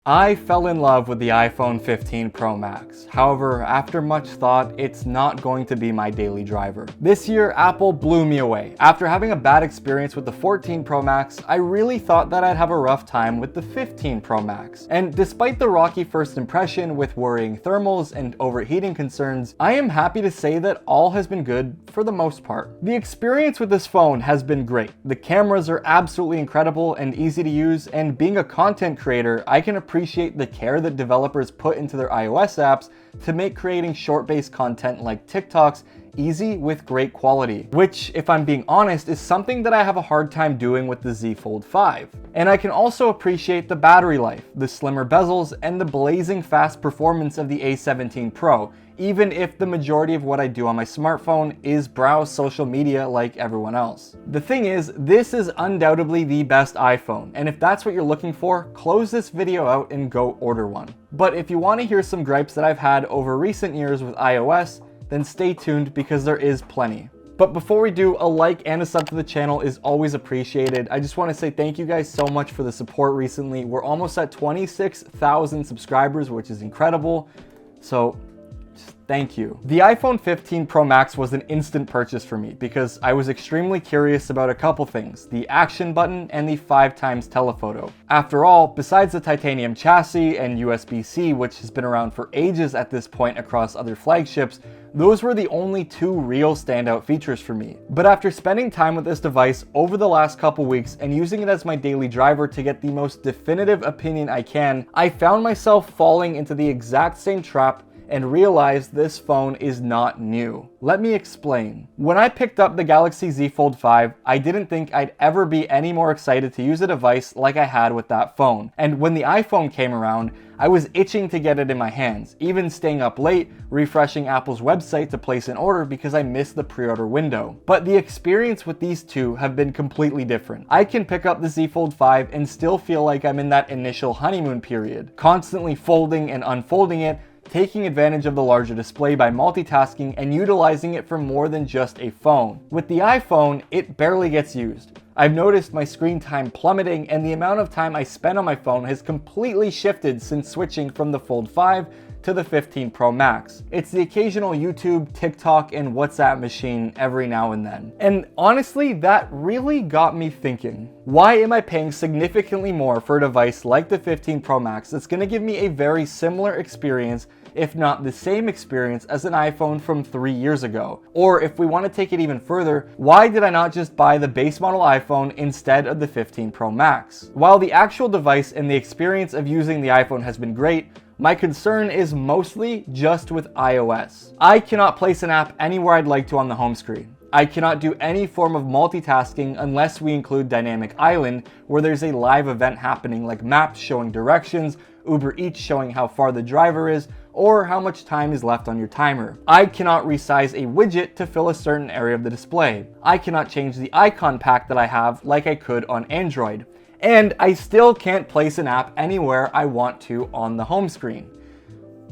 I fell in love with the iPhone 15 Pro Max. However, after much thought, it's not going to be my daily driver. This year, Apple blew me away. After having a bad experience with the 14 Pro Max, I really thought that I'd have a rough time with the 15 Pro Max. And despite the rocky first impression with worrying thermals and overheating concerns, I am happy to say that all has been good for the most part. The experience with this phone has been great. The cameras are absolutely incredible and easy to use, and being a content creator, I can appreciate the care that developers put into their iOS apps to make creating short-based content like TikToks easy with great quality, which, if I'm being honest, is something that I have a hard time doing with the Z Fold 5. And I can also appreciate the battery life, the slimmer bezels, and the blazing fast performance of the A17 Pro, even if the majority of what I do on my smartphone is browse social media like everyone else. The thing is, this is undoubtedly the best iPhone, and if that's what you're looking for, close this video out and go order one. But if you want to hear some gripes that I've had over recent years with iOS, then stay tuned because there is plenty. But before we do, a like and a sub to the channel is always appreciated. I just want to say thank you guys so much for the support recently. We're almost at 26,000 subscribers, which is incredible. So thank you. The iPhone 15 Pro Max was an instant purchase for me because I was extremely curious about a couple things, the action button and the 5x telephoto. After all, besides the titanium chassis and USB-C, which has been around for ages at this point across other flagships, those were the only two real standout features for me. But after spending time with this device over the last couple weeks and using it as my daily driver to get the most definitive opinion I can, I found myself falling into the exact same trap and realized this phone is not new. Let me explain. When I picked up the Galaxy Z Fold 5, I didn't think I'd ever be any more excited to use a device like I had with that phone. And when the iPhone came around, I was itching to get it in my hands, even staying up late, refreshing Apple's website to place an order because I missed the pre-order window. But the experience with these two have been completely different. I can pick up the Z Fold 5 and still feel like I'm in that initial honeymoon period, constantly folding and unfolding it, taking advantage of the larger display by multitasking and utilizing it for more than just a phone. With the iPhone, it barely gets used. I've noticed my screen time plummeting, and the amount of time I spend on my phone has completely shifted since switching from the Fold 5 to the 15 Pro Max. It's the occasional YouTube, TikTok, and WhatsApp machine every now and then. And honestly, that really got me thinking. Why am I paying significantly more for a device like the 15 Pro Max that's going to give me a very similar experience, if not the same experience, as an iPhone from 3 years ago? Or if we want to take it even further, why did I not just buy the base model iPhone instead of the 15 Pro Max? While the actual device and the experience of using the iPhone has been great, my concern is mostly just with iOS. I cannot place an app anywhere I'd like to on the home screen. I cannot do any form of multitasking unless we include Dynamic Island, where there's a live event happening like maps showing directions, Uber Eats showing how far the driver is, or how much time is left on your timer. I cannot resize a widget to fill a certain area of the display. I cannot change the icon pack that I have like I could on Android. And I still can't place an app anywhere I want to on the home screen.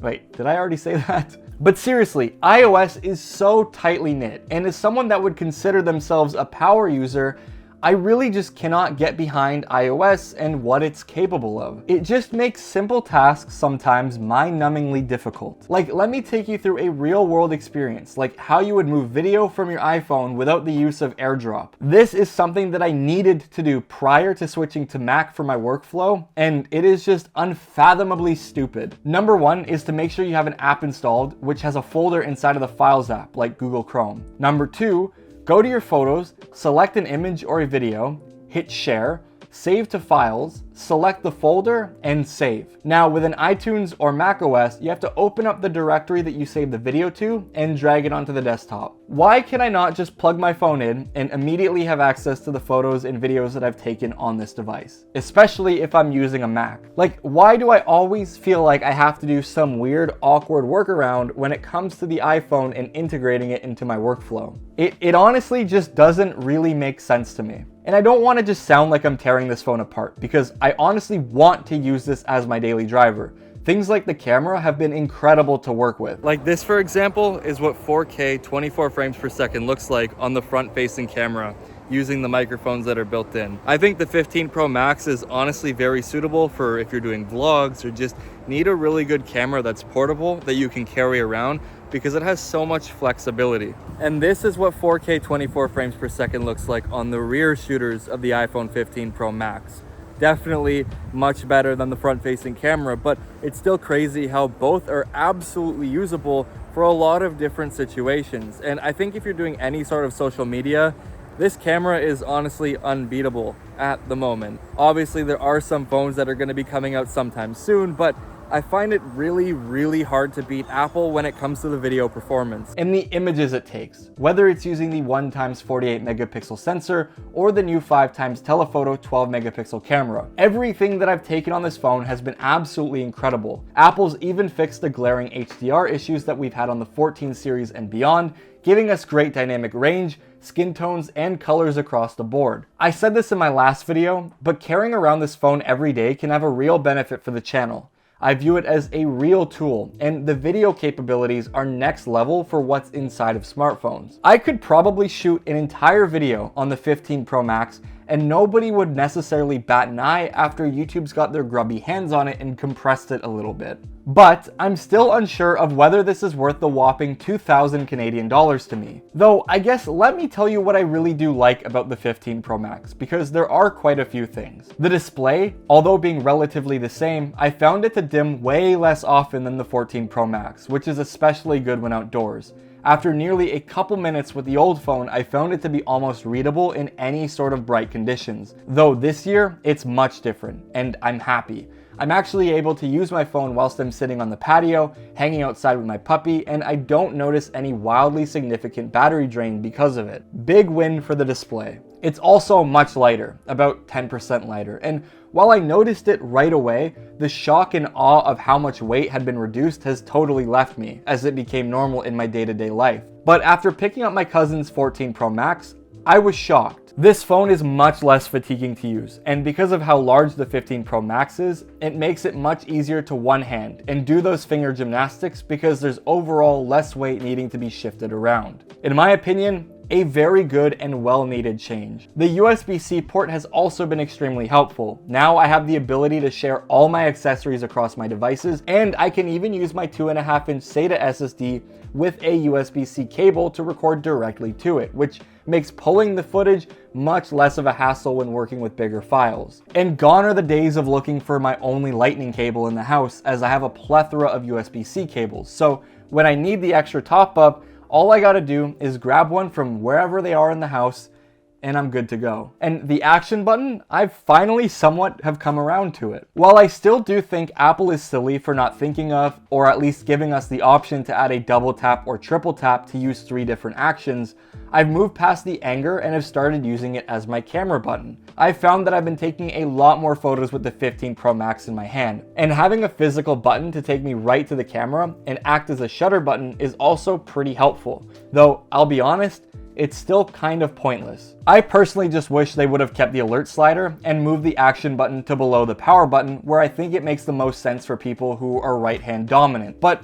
Wait, did I already say that? But seriously, iOS is so tightly knit, and as someone that would consider themselves a power user, I really just cannot get behind iOS and what it's capable of. It just makes simple tasks sometimes mind-numbingly difficult. Like, let me take you through a real-world experience, like how you would move video from your iPhone without the use of AirDrop. This is something that I needed to do prior to switching to Mac for my workflow, and it is just unfathomably stupid. Number one is to make sure you have an app installed, which has a folder inside of the Files app, like Google Chrome. Number two, go to your photos, select an image or a video, hit share, save to files, select the folder, and save. Now with an iTunes or macOS, you have to open up the directory that you saved the video to and drag it onto the desktop. Why can I not just plug my phone in and immediately have access to the photos and videos that I've taken on this device? Especially if I'm using a Mac. Like, why do I always feel like I have to do some weird, awkward workaround when it comes to the iPhone and integrating it into my workflow? It honestly just doesn't really make sense to me. And I don't want to just sound like I'm tearing this phone apart, because I honestly want to use this as my daily driver. Things like the camera have been incredible to work with. Like this, for example, is what 4K 24 frames per second looks like on the front-facing camera. using the microphones that are built in. I think the 15 Pro Max is honestly very suitable for if you're doing vlogs or just need a really good camera that's portable that you can carry around, because it has so much flexibility. And this is what 4K 24 frames per second looks like on the rear shooters of the iPhone 15 Pro Max. Definitely much better than the front-facing camera, but it's still crazy how both are absolutely usable for a lot of different situations. And I think if you're doing any sort of social media, this camera is honestly unbeatable at the moment. Obviously, there are some phones that are going to be coming out sometime soon, but I find it really hard to beat Apple when it comes to the video performance and the images it takes, whether it's using the 1x 48 megapixel sensor or the new 5x telephoto 12 megapixel camera. Everything that I've taken on this phone has been absolutely incredible. Apple's even fixed the glaring HDR issues that we've had on the 14 series and beyond, giving us great dynamic range, skin tones, and colors across the board. I said this in my last video, but carrying around this phone every day can have a real benefit for the channel. I view it as a real tool, and the video capabilities are next level for what's inside of smartphones. I could probably shoot an entire video on the 15 Pro Max and nobody would necessarily bat an eye after YouTube's got their grubby hands on it and compressed it a little bit. But I'm still unsure of whether this is worth the whopping 2,000 Canadian dollars to me. Though I guess let me tell you what I really do like about the 15 Pro Max, because there are quite a few things. The display, although being relatively the same, I found it to dim way less often than the 14 Pro Max, which is especially good when outdoors. After nearly a couple minutes with the old phone, I found it to be almost readable in any sort of bright conditions. Though this year, it's much different, and I'm happy. I'm actually able to use my phone whilst I'm sitting on the patio, hanging outside with my puppy, and I don't notice any wildly significant battery drain because of it. Big win for the display. It's also much lighter, about 10% lighter, and while I noticed it right away, the shock and awe of how much weight had been reduced has totally left me, as it became normal in my day-to-day life. But after picking up my cousin's 14 Pro Max, I was shocked. This phone is much less fatiguing to use, and because of how large the 15 Pro Max is, it makes it much easier to one hand and do those finger gymnastics because there's overall less weight needing to be shifted around. In my opinion, a very good and well-needed change. The USB-C port has also been extremely helpful. Now I have the ability to share all my accessories across my devices, and I can even use my 2.5-inch SATA SSD with a USB-C cable to record directly to it, which makes pulling the footage much less of a hassle when working with bigger files. And gone are the days of looking for my only lightning cable in the house, as I have a plethora of USB-C cables. So when I need the extra top-up, all I gotta do is grab one from wherever they are in the house and I'm good to go. And the action button, I've finally somewhat have come around to it. While I still do think Apple is silly for not thinking of, or at least giving us the option to add a double tap or triple tap to use 3 different actions, I've moved past the anger and have started using it as my camera button. I've found that I've been taking a lot more photos with the 15 Pro Max in my hand, and having a physical button to take me right to the camera and act as a shutter button is also pretty helpful. Though, I'll be honest, it's still kind of pointless. I personally just wish they would have kept the alert slider and moved the action button to below the power button, where I think it makes the most sense for people who are right-hand dominant. But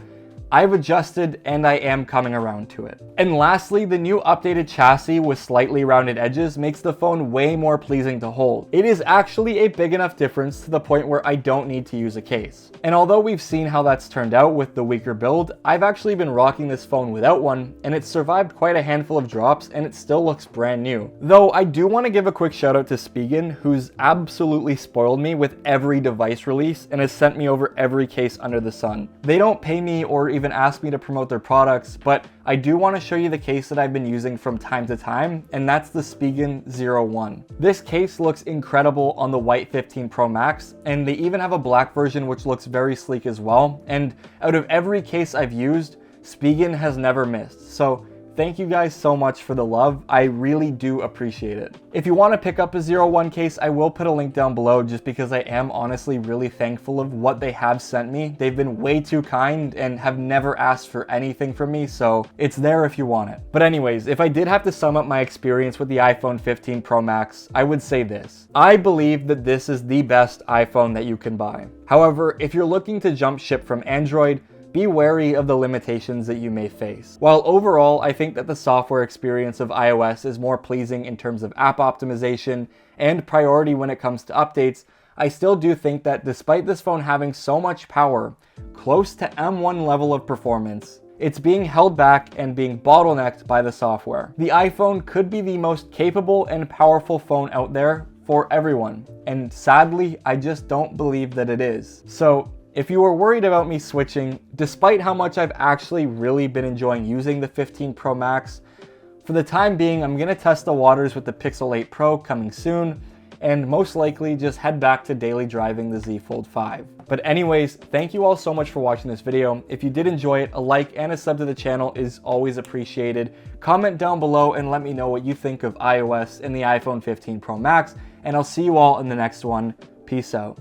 I've adjusted and I am coming around to it. And lastly, the new updated chassis with slightly rounded edges makes the phone way more pleasing to hold. It is actually a big enough difference to the point where I don't need to use a case. And although we've seen how that's turned out with the weaker build, I've actually been rocking this phone without one, and it's survived quite a handful of drops and it still looks brand new. Though I do want to give a quick shout out to Spigen, who's absolutely spoiled me with every device release and has sent me over every case under the sun. They don't pay me or even ask me to promote their products, but I do want to show you the case that I've been using from time to time, and that's the Spigen 01. This case looks incredible on the white 15 Pro Max, and they even have a black version which looks very sleek as well. And out of every case I've used, Spigen has never missed. So thank you guys so much for the love. I really do appreciate it. If you want to pick up a 01 case, I will put a link down below just because I am honestly really thankful of what they have sent me. They've been way too kind and have never asked for anything from me, so it's there if you want it. But anyways, if I did have to sum up my experience with the iPhone 15 Pro Max, I would say this. I believe that this is the best iPhone that you can buy. However, if you're looking to jump ship from Android, be wary of the limitations that you may face. While overall, I think that the software experience of iOS is more pleasing in terms of app optimization and priority when it comes to updates, I still do think that despite this phone having so much power, close to M1 level of performance, it's being held back and being bottlenecked by the software. The iPhone could be the most capable and powerful phone out there for everyone, and sadly, I just don't believe that it is. So, if you were worried about me switching, despite how much I've actually really been enjoying using the 15 Pro Max, for the time being, I'm gonna test the waters with the Pixel 8 Pro coming soon, and most likely just head back to daily driving the Z Fold 5. But anyways, thank you all so much for watching this video. If you did enjoy it, a like and a sub to the channel is always appreciated. Comment down below and let me know what you think of iOS and the iPhone 15 Pro Max, and I'll see you all in the next one. Peace out.